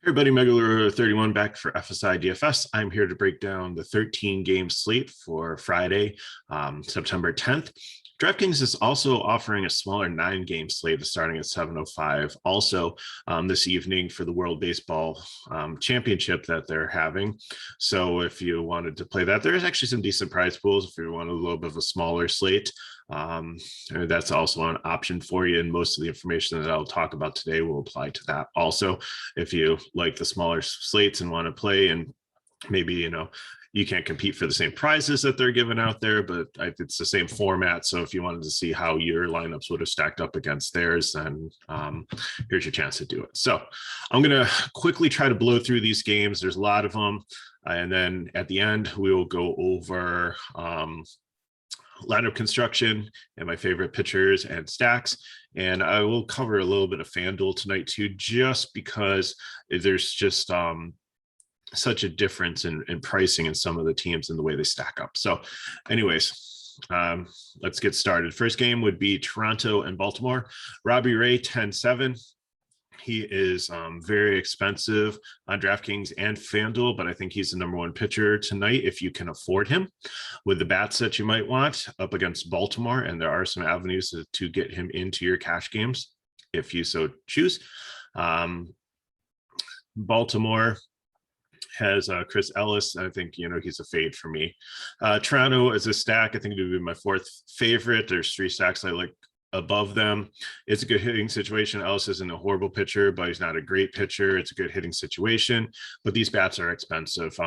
Everybody, Megalur31 back for FSI DFS. I'm here to break down the 13-game slate for Friday, September 10th. DraftKings is also offering a smaller 9-game slate starting at 7:05. Also, this evening for the World Baseball Championship that they're having. So if you wanted to play that, there's actually some decent prize pools if you want a little bit of a smaller slate. That's also an option for you, and most of the information that I'll talk about today will apply to that. Also, if you like the smaller slates and want to play, and maybe you can't compete for the same prizes that they're giving out there, but it's the same format. So if you wanted to see how your lineups would have stacked up against theirs, then here's your chance to do it. So I'm going to quickly try to blow through these games. There's a lot of them. And then at the end, we will go over lineup construction and my favorite pitchers and stacks. And I will cover a little bit of FanDuel tonight too, just because there's just such a difference in pricing in some of the teams and the way they stack up. So anyways, let's get started. First game would be Toronto and Baltimore. Robbie Ray, 10-7. He is very expensive on DraftKings and FanDuel, but I think he's the number one pitcher tonight if you can afford him with the bats that you might want up against Baltimore. And there are some avenues to get him into your cash games if you so choose. Baltimore has Chris Ellis. I think, he's a fade for me. Toronto is a stack. I think it would be my fourth favorite. There's three stacks I like above them. It's a good hitting situation. Ellis isn't a horrible pitcher, but he's not a great pitcher. It's a good hitting situation, but these bats are expensive.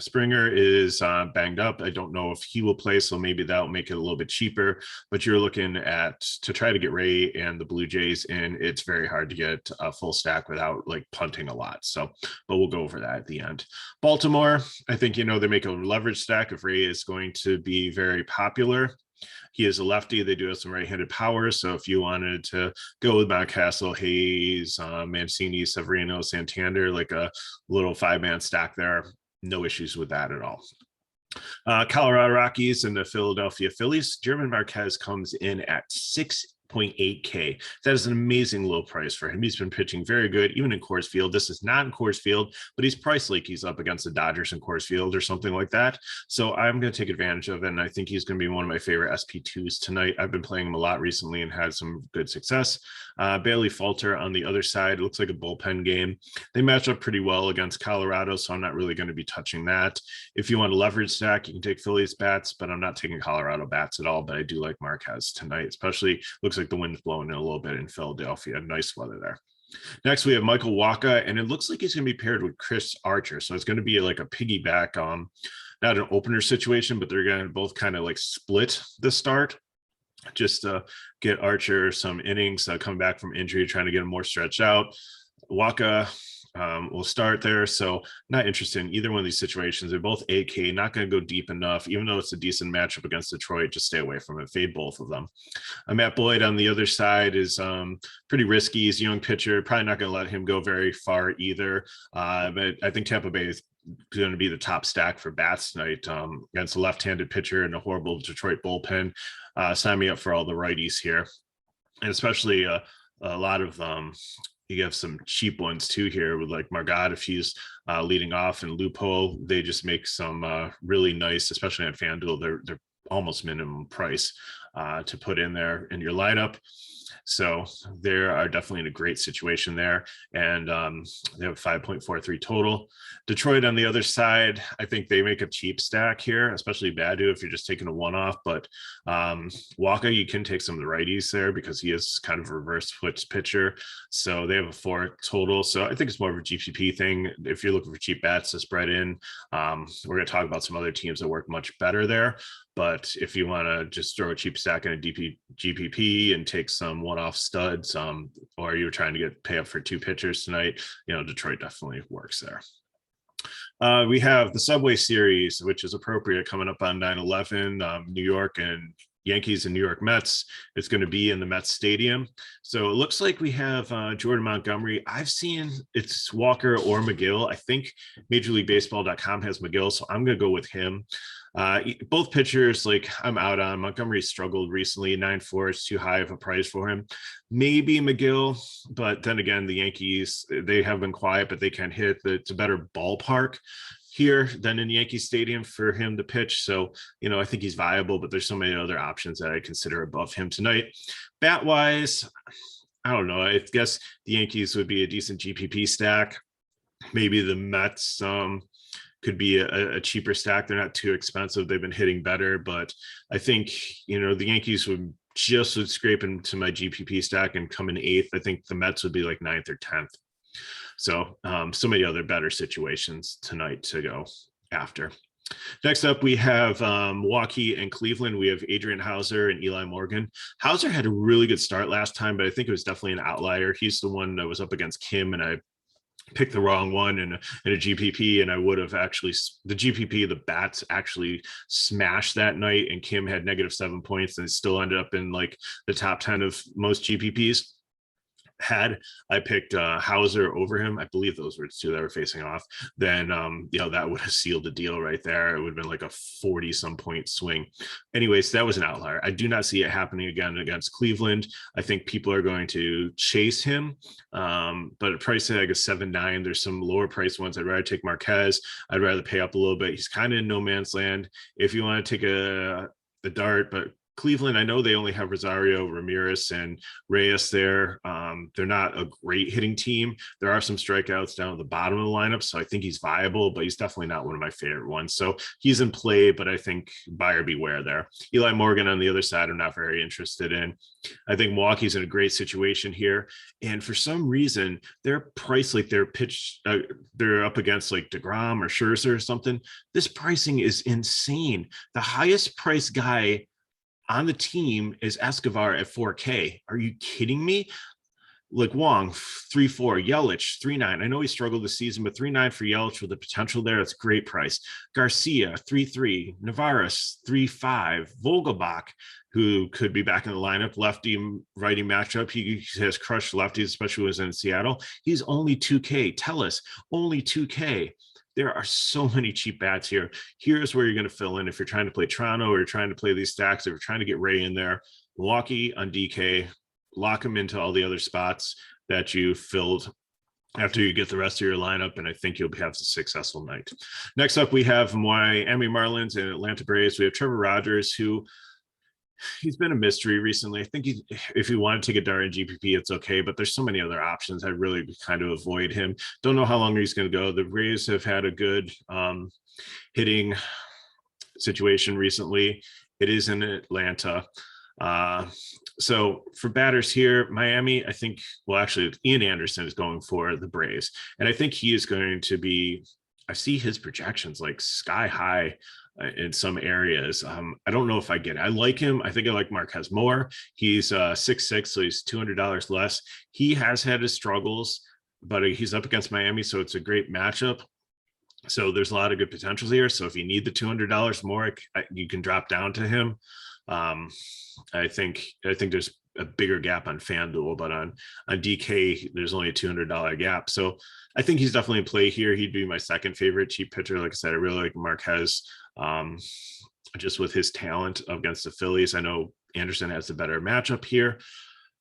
Springer is banged up. I don't know if he will play, so maybe that'll make it a little bit cheaper, but you're looking at to try to get Ray and the Blue Jays in. It's very hard to get a full stack without punting a lot. So, but we'll go over that at the end. Baltimore, I think, they make a leverage stack if Ray is going to be very popular. He is a lefty. They do have some right-handed power. So if you wanted to go with Mountcastle, Hayes, Mancini, Severino, Santander, like a little 5-man stack there, no issues with that at all. Colorado Rockies and the Philadelphia Phillies. German Marquez comes in at 6.8K. That is an amazing low price for him. He's been pitching very good, even in Coors Field. This is not in Coors Field, but he's priced like he's up against the Dodgers in Coors Field or something like that. So I'm going to take advantage of it, and I think he's going to be one of my favorite SP2s tonight. I've been playing him a lot recently and had some good success. Bailey Falter on the other side. It looks like a bullpen game. They match up pretty well against Colorado, so I'm not really going to be touching that. If you want a leverage stack, you can take Phillies bats, but I'm not taking Colorado bats at all. But I do like Marquez tonight, especially looks like the wind's blowing in a little bit in Philadelphia. Nice weather there. Next, we have Michael Wacha, and it looks like he's going to be paired with Chris Archer. So it's going to be like a piggyback, not an opener situation, but they're going to both kind of split the start just to get Archer some innings coming back from injury, trying to get him more stretched out. Wacha will start there. So not interested in either one of these situations. They're both AK, not going to go deep enough, even though it's a decent matchup against Detroit. Just stay away from it. Fade both of them. Matt Boyd on the other side is pretty risky. He's a young pitcher. Probably not going to let him go very far either. But I think Tampa Bay is going to be the top stack for bats tonight against a left-handed pitcher and a horrible Detroit bullpen. Sign me up for all the righties here. And especially a lot of you have some cheap ones too here with Margot if he's leading off, and Lupo. They just make some really nice, especially on FanDuel. They're almost minimum price to put in there in your lineup. So they are definitely in a great situation there. And they have 5.43 total. Detroit on the other side, I think they make a cheap stack here, especially Badu if you're just taking a one-off. But Wacha, you can take some of the righties there because he is kind of a reverse switch pitcher. So they have a 4 total. So I think it's more of a GPP thing. If you're looking for cheap bats to spread in, we're going to talk about some other teams that work much better there. But if you want to just throw a cheap stack in a GPP and take some one-off studs, or you're trying to pay up for 2 pitchers tonight, Detroit definitely works there. We have the Subway Series, which is appropriate, coming up on 9/11, New York and Yankees and New York Mets. It's going to be in the Mets Stadium. So it looks like we have Jordan Montgomery. I've seen it's Walker or McGill. I think MajorLeagueBaseball.com has McGill, so I'm going to go with him. Both pitchers, like I'm out on. Montgomery struggled recently. 9.4 is too high of a price for him. Maybe McGill, but then again, the Yankees, they have been quiet, but they can hit. It's a better ballpark here than in Yankee Stadium for him to pitch. So, I think he's viable, but there's so many other options that I consider above him tonight. Bat wise, I don't know. I guess the Yankees would be a decent GPP stack. Maybe the Mets could be a cheaper stack. They're not too expensive. They've been hitting better, but I think, the Yankees would scrape into my GPP stack and come in 8th. I think the Mets would be like 9th or 10th. So, so many other better situations tonight to go after. Next up, we have Milwaukee and Cleveland. We have Adrian Hauser and Eli Morgan. Hauser had a really good start last time, but I think it was definitely an outlier. He's the one that was up against Kim, and I picked the wrong one in a GPP, and I would have actually, the GPP, the bats actually smashed that night, and Kim had -7 points and still ended up in like the top 10 of most GPPs. Had I picked Hauser over him, I believe those were the two that were facing off, then that would have sealed the deal right there. It would have been like a 40-some point swing. Anyways, that was an outlier. I do not see it happening again against Cleveland. I think people are going to chase him, but at price tag is 7.9. There's some lower price ones. I'd rather take Marquez. I'd rather pay up a little bit. He's kind of in no man's land. If you want to take a dart, but Cleveland, I know they only have Rosario, Ramirez, and Reyes there. They're not a great hitting team. There are some strikeouts down at the bottom of the lineup, so I think he's viable, but he's definitely not one of my favorite ones. So he's in play, but I think buyer beware there. Eli Morgan on the other side, I'm not very interested in. I think Milwaukee's in a great situation here, and for some reason, they're priced like they're up against like DeGrom or Scherzer or something. This pricing is insane. The highest price guy on the team is Escobar at 4K. Are you kidding me? Like Wong, 3.4, Yelich, 3.9. I know he struggled this season, but 3.9 for Yelich with the potential there. That's a great price. Garcia, 3.3, Navarez, 3.5, Vogelbach, who could be back in the lineup, lefty righty matchup. He has crushed lefties, especially when he was in Seattle. He's only 2K. Tellus, only 2K. There are so many cheap bats here. Here's where you're going to fill in if you're trying to play Toronto or you're trying to play these stacks, if you're trying to get Ray in there. Milwaukee on DK, lock him into all the other spots that you filled after you get the rest of your lineup, and I think you'll have a successful night. Next up, we have Miami Marlins and Atlanta Braves. We have Trevor Rogers, who he's been a mystery recently. I think if you want to take a dart in GPP, it's okay, but there's so many other options. I really kind of avoid him. Don't know how long he's going to go. The Braves have had a good hitting situation recently. It is in Atlanta. So for batters here, Miami, I think, well, actually, Ian Anderson is going for the Braves. And I think he is going to be, I see his projections like sky high in some areas. I don't know if I get it. I like him. I think I like Marquez more. He's 6'6", so he's $200 less. He has had his struggles, but he's up against Miami, so it's a great matchup. So there's a lot of good potentials here. So if you need the $200 more, you can drop down to him. I think there's a bigger gap on FanDuel, but on DK, there's only a $200 gap. So I think he's definitely in play here. He'd be my second favorite cheap pitcher. Like I said, I really like Marquez, just with his talent against the Phillies. I know Anderson has a better matchup here,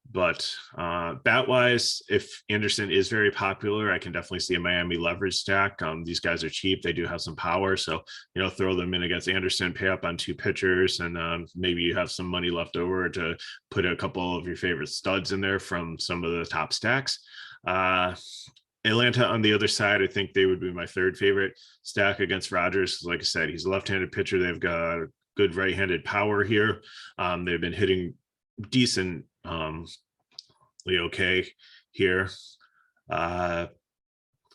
but bat wise, if Anderson is very popular, I can definitely see a Miami leverage stack. These guys are cheap. They do have some power. So, throw them in against Anderson, pay up on two pitchers, and maybe you have some money left over to put a couple of your favorite studs in there from some of the top stacks. Atlanta on the other side, I think they would be my third favorite stack against Rogers. Like I said, he's a left-handed pitcher. They've got good right-handed power here. They've been hitting decent okay here.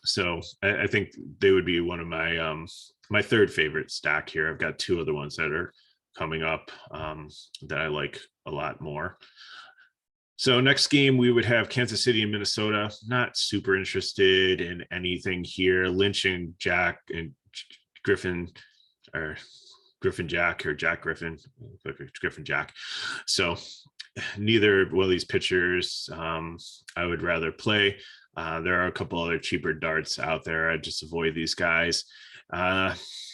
So I think they would be one of my my third favorite stack here. I've got two other ones that are coming up that I like a lot more. So next game, we would have Kansas City and Minnesota. Not super interested in anything here. Lynch and Jack and Griffin, or Griffin Jack, or Jack Griffin, Griffin Jack. So neither one of these pitchers I would rather play. There are a couple other cheaper darts out there. I just avoid these guys.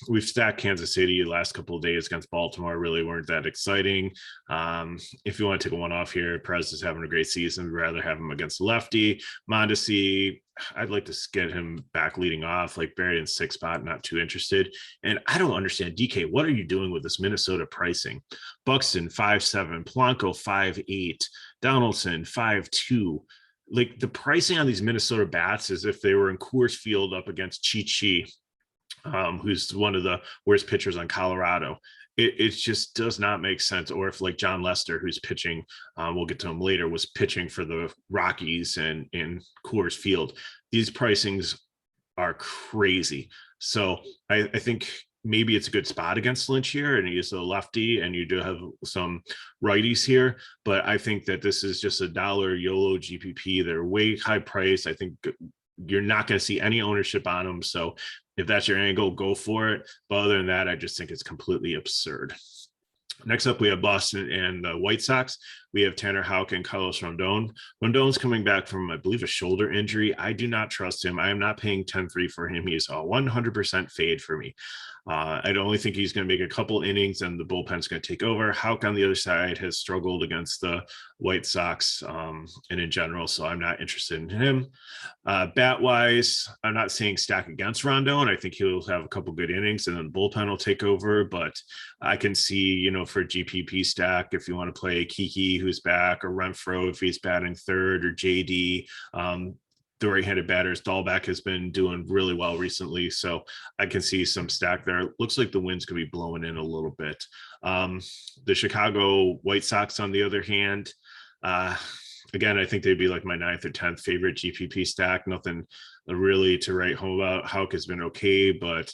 We've stacked Kansas City the last couple of days against Baltimore, really weren't that exciting. If you want to take a one off here, Perez is having a great season. We'd rather have him against lefty. Mondesi, I'd like to get him back leading off, like buried in 6th spot, not too interested. And I don't understand, DK, what are you doing with this Minnesota pricing? Buxton 5.7, Polanco 5.8, Donaldson 5.2. Like the pricing on these Minnesota bats is if they were in Coors Field up against Chi, who's one of the worst pitchers on Colorado. It just does not make sense. Or if like John Lester, who's pitching, we'll get to him later, was pitching for the Rockies and in Coors Field. These pricings are crazy. So I think maybe it's a good spot against Lynch here, and he's a lefty, and you do have some righties here. But I think that this is just a dollar YOLO GPP. They're way high priced. I think you're not going to see any ownership on them. So if that's your angle, go for it. But other than that, I just think it's completely absurd. Next up, we have Boston and the White Sox. We have Tanner Houck and Carlos Rondon. Rondon's coming back from, I believe, a shoulder injury. I do not trust him. I am not paying 10-3 for him. He's a 100% fade for me. I only think he's going to make a couple innings and the bullpen's going to take over. Houck on the other side has struggled against the White Sox and in general, so I'm not interested in him. Bat-wise, I'm not saying stack against Rondon. I think he'll have a couple good innings and then the bullpen will take over, but I can see, for GPP stack, if you want to play Kiki, who's back, or Renfroe, if he's batting third, or JD, the right-handed batters, Dahlback has been doing really well recently, so I can see some stack there. Looks like the winds could be blowing in a little bit. The Chicago White Sox, on the other hand, again, I think they'd be like my 9th or 10th favorite GPP stack. Nothing really to write home about. Houck has been okay, but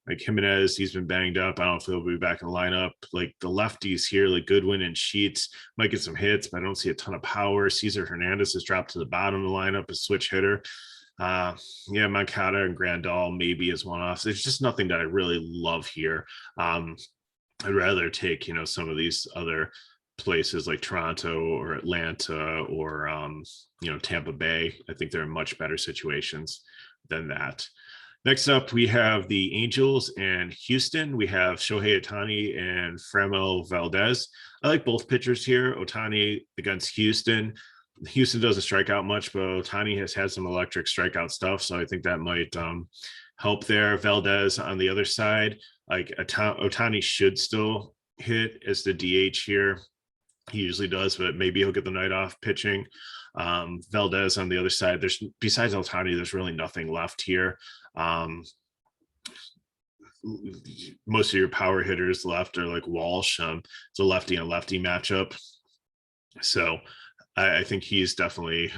like Jimenez, he's been banged up. I don't know if he'll be back in the lineup. Like the lefties here, like Goodwin and Sheets might get some hits, but I don't see a ton of power. Cesar Hernandez has dropped to the bottom of the lineup, a switch hitter. Moncada and Grandal maybe as one-offs. There's just nothing that I really love here. I'd rather take, some of these other places like Toronto or Atlanta or, Tampa Bay. I think they're in much better situations than that. Next up, we have the Angels and Houston. We have Shohei Ohtani and Framil Valdez. I like both pitchers here. Ohtani against Houston. Houston doesn't strike out much, but Ohtani has had some electric strikeout stuff, so I think that might help there. Valdez on the other side, like Ohtani should still hit as the DH here. He usually does, but maybe he'll get the night off pitching. Valdez on the other side, besides Ohtani, there's really nothing left here. Most of your power hitters left are like Walsh. It's a lefty on lefty matchup, so I think he's definitely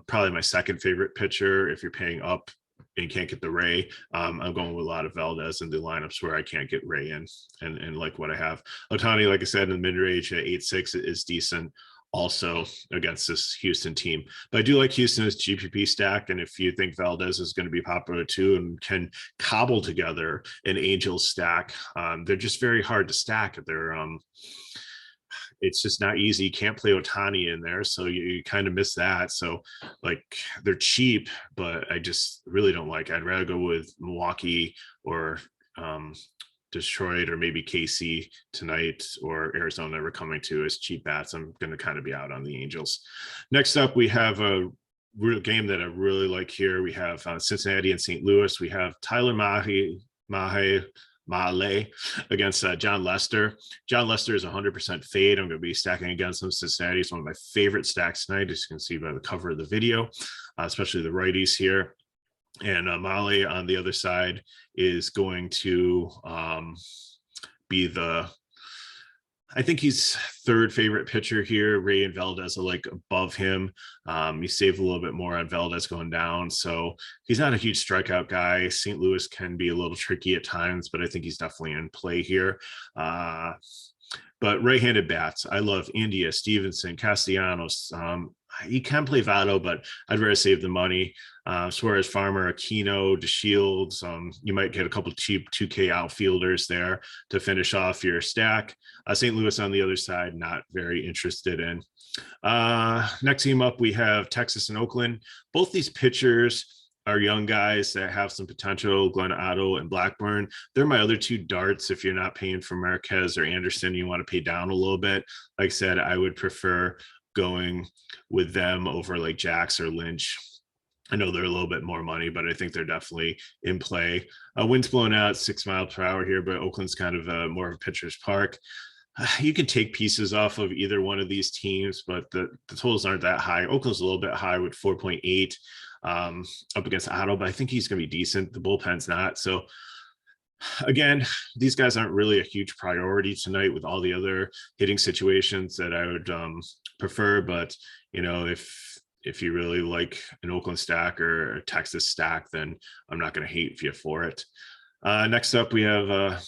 probably my second favorite pitcher. If you're paying up and you can't get the Ray, I'm going with a lot of Valdez in the lineups where I can't get Ray in, and like what I have. Ohtani, like I said, in the mid-range at 8.6 is decent also against this Houston team. But I do like Houston as GPP stack, and if you think Valdez is going to be popular too and can cobble together an Angels stack, they're just very hard to stack. It's just not easy. You can't play Ohtani in there, so you kind of miss that. So like they're cheap, but I just really don't like. I'd rather go with Milwaukee or Detroit or maybe KC tonight, or Arizona we're coming to as cheap bats. I'm going to kind of be out on the Angels. Next up, we have a real game that I really like here. We have Cincinnati and St. Louis. We have Tyler Mahle against John Lester. John Lester is 100% fade. I'm going to be stacking against him. Cincinnati is one of my favorite stacks tonight, as you can see by the cover of the video, especially the righties here. And Mahle on the other side is going to be I think he's third favorite pitcher here. Ray and Valdez are like above him. You save a little bit more on Valdez going down. So he's not a huge strikeout guy. St. Louis can be a little tricky at times, but I think he's definitely in play here. But right-handed bats, I love India, Stevenson, Castellanos. He can play Votto, but I'd rather save the money. Suarez, Farmer, Aquino, DeShields. You might get a couple cheap 2K outfielders there to finish off your stack. St. Louis on the other side, not very interested in. Next team up, we have Texas and Oakland. Both these pitchers are young guys that have some potential, Glenn Otto and Blackburn. They're my other two darts. If you're not paying for Marquez or Anderson, you want to pay down a little bit. Like I said, I would prefer going with them over like Jax or Lynch. I know they're a little bit more money, but I think they're definitely in play. Wind's blowing out 6 miles per hour here, but Oakland's kind of more of a pitcher's park. You can take pieces off of either one of these teams, but the totals aren't that high. Oakland's a little bit high with 4.8 up against Otto, but I think he's going to be decent. The bullpen's not. So again, these guys aren't really a huge priority tonight with all the other hitting situations that I would prefer. But, you know, if you really like an Oakland stack or a Texas stack, then I'm not going to hate you for it. Next up, we have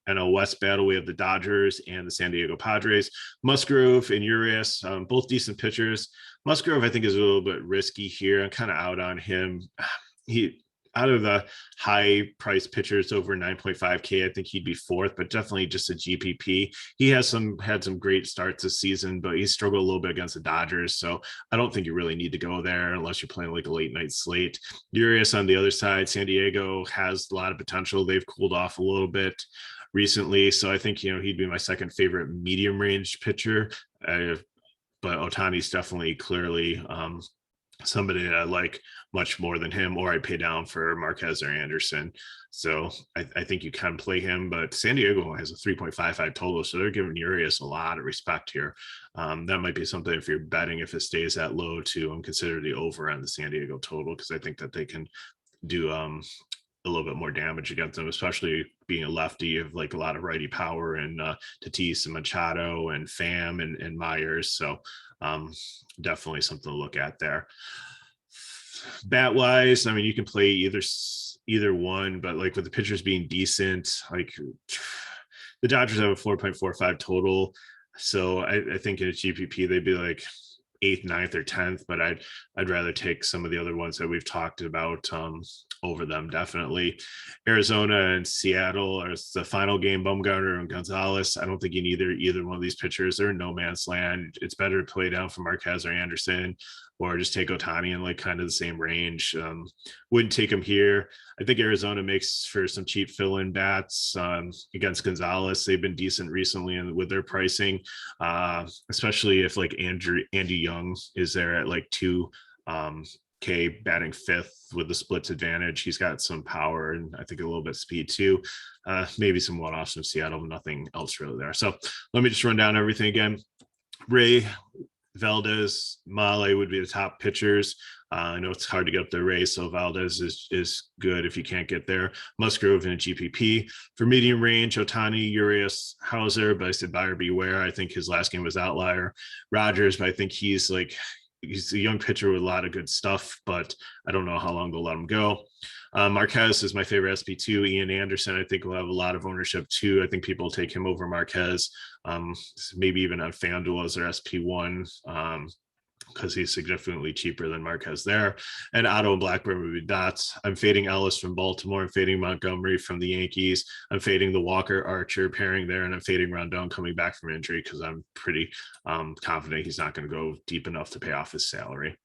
NL West battle. We have the Dodgers and the San Diego Padres. Musgrove and Urias, both decent pitchers. Musgrove, I think, is a little bit risky here. I'm kind of out on him. He, out of the high price pitchers over 9.5K, I think he'd be fourth, but definitely just a GPP. He has had some great starts this season, but he struggled a little bit against the Dodgers. So I don't think you really need to go there unless you're playing like a late night slate. Urias on the other side, San Diego has a lot of potential. They've cooled off a little bit recently. So I think, you know, he'd be my second favorite medium range pitcher. But Ohtani's definitely clearly somebody that I like much more than him, or I'd pay down for Marquez or Anderson. So I think you can play him, but San Diego has a 3.55 total. So they're giving Urias a lot of respect here. That might be something if you're betting, if it stays that low, to consider the over on the San Diego total, because I think that they can do a little bit more damage against them, especially being a lefty of like a lot of righty power and Tatis and Machado and Pham and Myers. So definitely something to look at there. Bat wise, I mean, you can play either one, but like with the pitchers being decent, like the Dodgers have a 4.45 total. So I think in a GPP, they'd be like 8th, 9th, or 10th, but I'd rather take some of the other ones that we've talked about over them. Definitely Arizona and Seattle are the final game. Bumgarner and Gonzalez, I don't think you need either one of these pitchers. They're in no man's land. It's better to play down for Marquez or Anderson, or just take Ohtani in like kind of the same range. Wouldn't take him here. I think Arizona makes for some cheap fill-in bats against Gonzalez. They've been decent recently and with their pricing, especially if like Andy Young is there at like 2K batting fifth with the splits advantage. He's got some power and I think a little bit of speed too. Maybe some one-offs from Seattle, nothing else really there. So let me just run down everything again. Ray, Valdez, Male would be the top pitchers. I know it's hard to get up the Rays, so Valdez is good if you can't get there. Musgrove in a GPP. For medium range, Ohtani, Urias, Hauser, but I said buyer beware. I think his last game was outlier. Rogers, but I think he's a young pitcher with a lot of good stuff, but I don't know how long they'll let him go. Marquez is my favorite SP2. Ian Anderson, I think, will have a lot of ownership too. I think people will take him over Marquez, maybe even on FanDuel as their SP1, because he's significantly cheaper than Marquez there. And Otto and Blackburn would be dots. I'm fading Ellis from Baltimore. I'm fading Montgomery from the Yankees. I'm fading the Walker Archer pairing there, and I'm fading Rondon coming back from injury because I'm pretty confident he's not going to go deep enough to pay off his salary.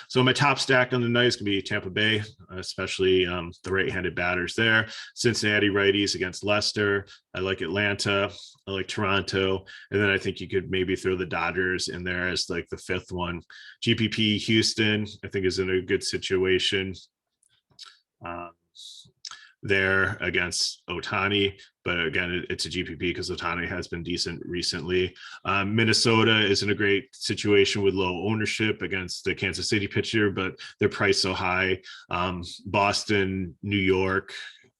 So my top stack on the night is going to be Tampa Bay, especially the right-handed batters there. Cincinnati righties against Leicester. I like Atlanta. I like Toronto. And then I think you could maybe throw the Dodgers in there as like the fifth one. GPP Houston, I think, is in a good situation there against Ohtani. But again, it's a GPP because Ohtani has been decent recently. Minnesota is in a great situation with low ownership against the Kansas City pitcher, but they're priced so high. Boston, New York,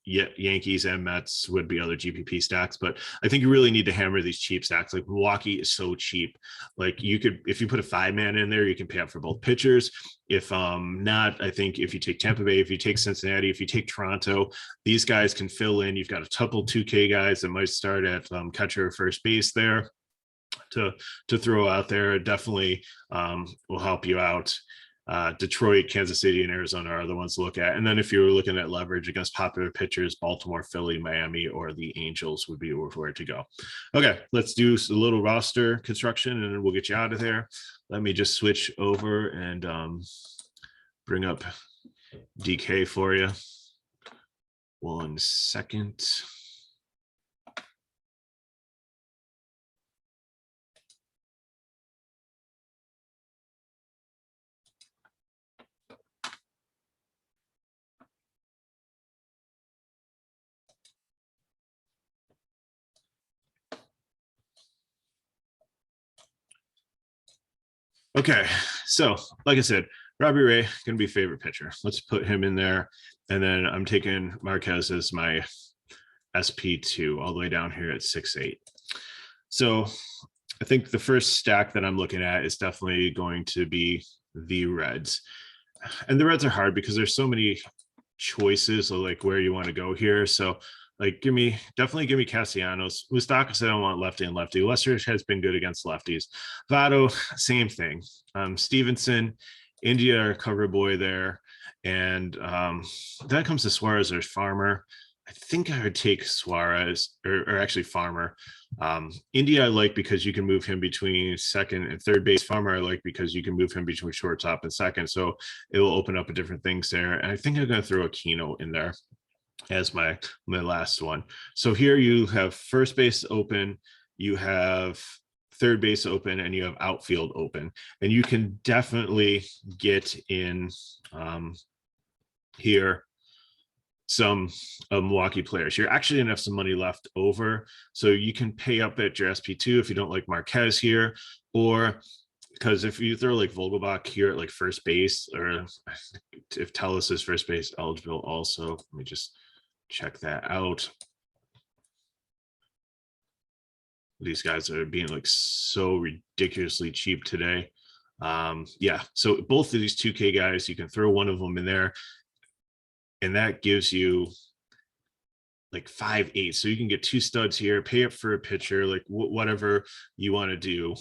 Yankees and Mets would be other GPP stacks, but I think you really need to hammer these cheap stacks. Like Milwaukee is so cheap. Like you could, if you put a 5-man in there, you can pay up for both pitchers. If not, I think if you take Tampa Bay, if you take Cincinnati, if you take Toronto, these guys can fill in. You've got a couple 2K guys that might start at catcher or first base there to throw out there. It definitely will help you out. Detroit, Kansas City, and Arizona are the ones to look at. And then if you were looking at leverage against popular pitchers, Baltimore, Philly, Miami, or the Angels would be where to go. Okay, let's do a little roster construction and then we'll get you out of there. Let me just switch over and bring up DK for you. 1 second. Okay, so like I said, Robbie Ray gonna be favorite pitcher. Let's put him in there, and then I'm taking Marquez as my SP2 all the way down here at 6'8". So I think the first stack that I'm looking at is definitely going to be the Reds, and the Reds are hard because there's so many choices of like where you want to go here. So like definitely give me Castellanos. Moustakas, I don't want lefty and lefty. Lester has been good against lefties. Votto, same thing. Stevenson, India, cover boy there. And then comes to Suarez or Farmer. I think I would take Suarez or actually Farmer. India I like because you can move him between second and third base. Farmer I like because you can move him between shortstop and second. So it will open up a different things there. And I think I'm going to throw Aquino in there as my last one. So here you have first base open, you have third base open, and you have outfield open. And you can definitely get in here some Milwaukee players. You're actually gonna have some money left over, so you can pay up at your SP2 if you don't like Marquez here, or because if you throw like Vogelbach here at like first base, or if Tellis is first base eligible also, let me just check that out. These guys are being like so ridiculously cheap today. Yeah, so both of these 2K guys, you can throw one of them in there, and that gives you like 5'8". So you can get 2 studs here, pay up for a pitcher, like whatever you want to do.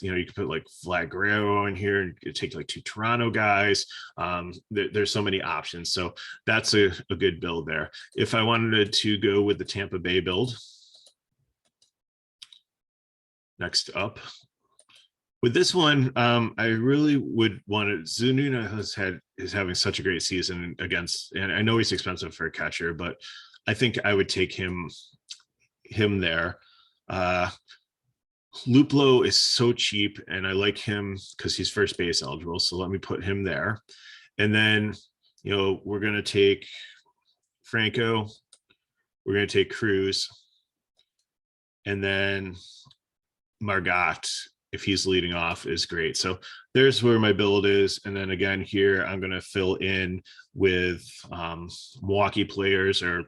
You know, you can put like Vlad Guerrero in here and take like 2 Toronto guys. There's so many options. So that's a good build there. If I wanted to go with the Tampa Bay build, next up, with this one, I really would want to. Zunino is having such a great season against, and I know he's expensive for a catcher, but I think I would take him there. Luplo is so cheap, and I like him because he's first base eligible. So let me put him there. And then, you know, we're going to take Franco. We're going to take Cruz. And then Margot, if he's leading off, is great. So there's where my build is. And then again, here, I'm going to fill in with Milwaukee players or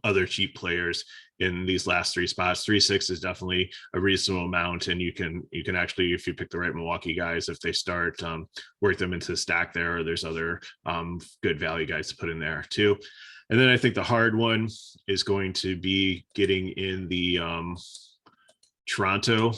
other cheap players in these last 3 spots. 3-6 is definitely a reasonable amount, and you can actually, if you pick the right Milwaukee guys, if they start, work them into the stack there, or there's other good value guys to put in there too. And then I think the hard one is going to be getting in the Toronto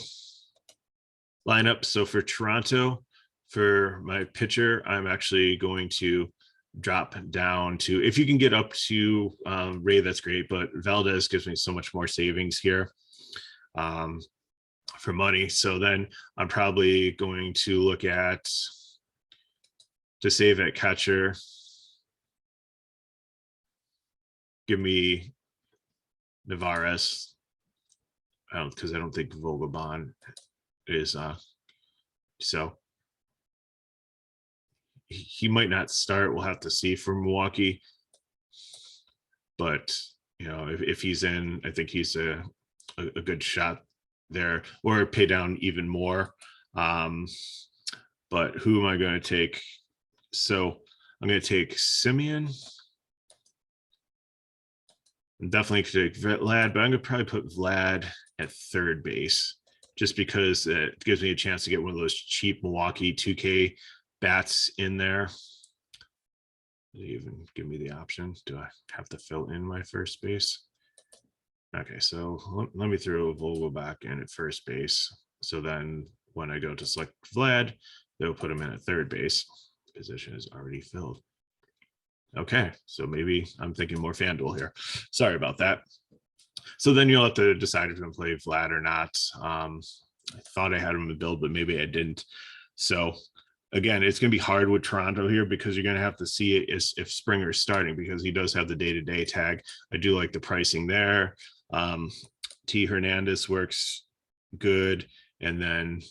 lineup. So for Toronto, for my pitcher, I'm actually going to drop down to, if you can get up to Ray, that's great, but Valdez gives me so much more savings here for money. So then I'm probably going to look at, to save at catcher, give me Navarez, because I don't think Vogelbach is so he might not start. We'll have to see for Milwaukee, but you know, if he's in, I think he's a good shot there, or pay down even more. But who am I going to take? So I'm going to take Simeon. I'm definitely going to take Vlad, but I'm going to probably put Vlad at third base, just because it gives me a chance to get one of those cheap Milwaukee 2K bats in there. Does it even give me the option? Do I have to fill in my first base? Okay, so let me throw Vogelbach in at first base. So then when I go to select Vlad, they'll put him in at third base. Position is already filled. Okay, so maybe I'm thinking more FanDuel here. Sorry about that. So then you'll have to decide if you're going to play Vlad or not. I thought I had him in the build, but maybe I didn't. So again, it's going to be hard with Toronto here because you're going to have to see if Springer's starting, because he does have the day-to-day tag. I do like the pricing there. T. Hernandez works good. And then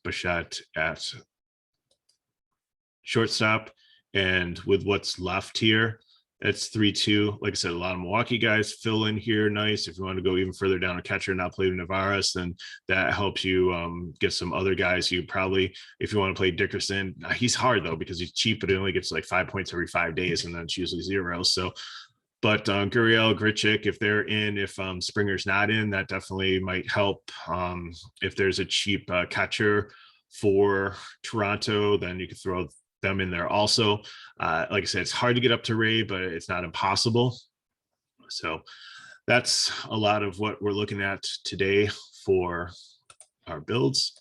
Bichette at shortstop. And with what's left here, it's 3-2. Like I said, a lot of Milwaukee guys fill in here nice. If you want to go even further down a catcher and not play Navarez, then that helps you get some other guys. You probably, if you want to play Dickerson, he's hard though because he's cheap, but it only gets like 5 points every 5 days, and then it's usually 0. So, but Gurriel, Grichuk, if they're in, if Springer's not in, that definitely might help. If there's a cheap catcher for Toronto, then you could throw them in there also. Like I said, it's hard to get up to Ray, but it's not impossible. So that's a lot of what we're looking at today for our builds.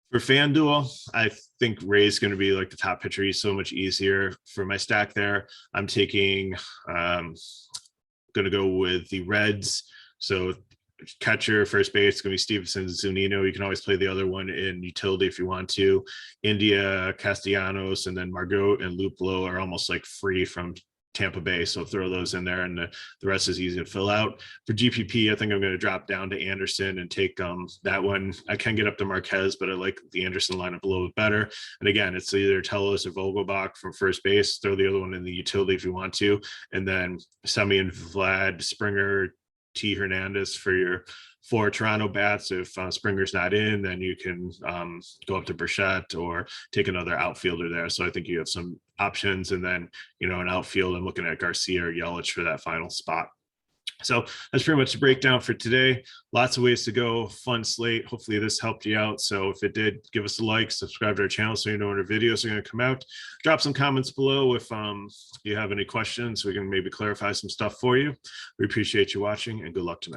For FanDuel, I think Ray's going to be like the top pitcher. He's so much easier. For my stack there, I'm taking, going to go with the Reds. So catcher, first base, it's going to be Stevenson, Zunino. You can always play the other one in utility if you want to. India, Castellanos, and then Margot and Luplo are almost like free from Tampa Bay, so throw those in there, and the rest is easy to fill out. For GPP, I think I'm going to drop down to Anderson and take that one. I can get up to Marquez, but I like the Anderson lineup a little bit better. And again, it's either Telos or Vogelbach from first base. Throw the other one in the utility if you want to, and then Semien, Vlad, Springer, T. Hernandez for your 4 Toronto bats. If Springer's not in, then you can go up to Bichette or take another outfielder there. So I think you have some options. And then, you know, an outfield, I'm looking at Garcia or Yelich for that final spot. So that's pretty much the breakdown for today. Lots of ways to go. Fun slate. Hopefully this helped you out. So if it did, give us a like, subscribe to our channel so you know when our videos are going to come out. Drop some comments below if you have any questions. We can maybe clarify some stuff for you. We appreciate you watching, and good luck tonight.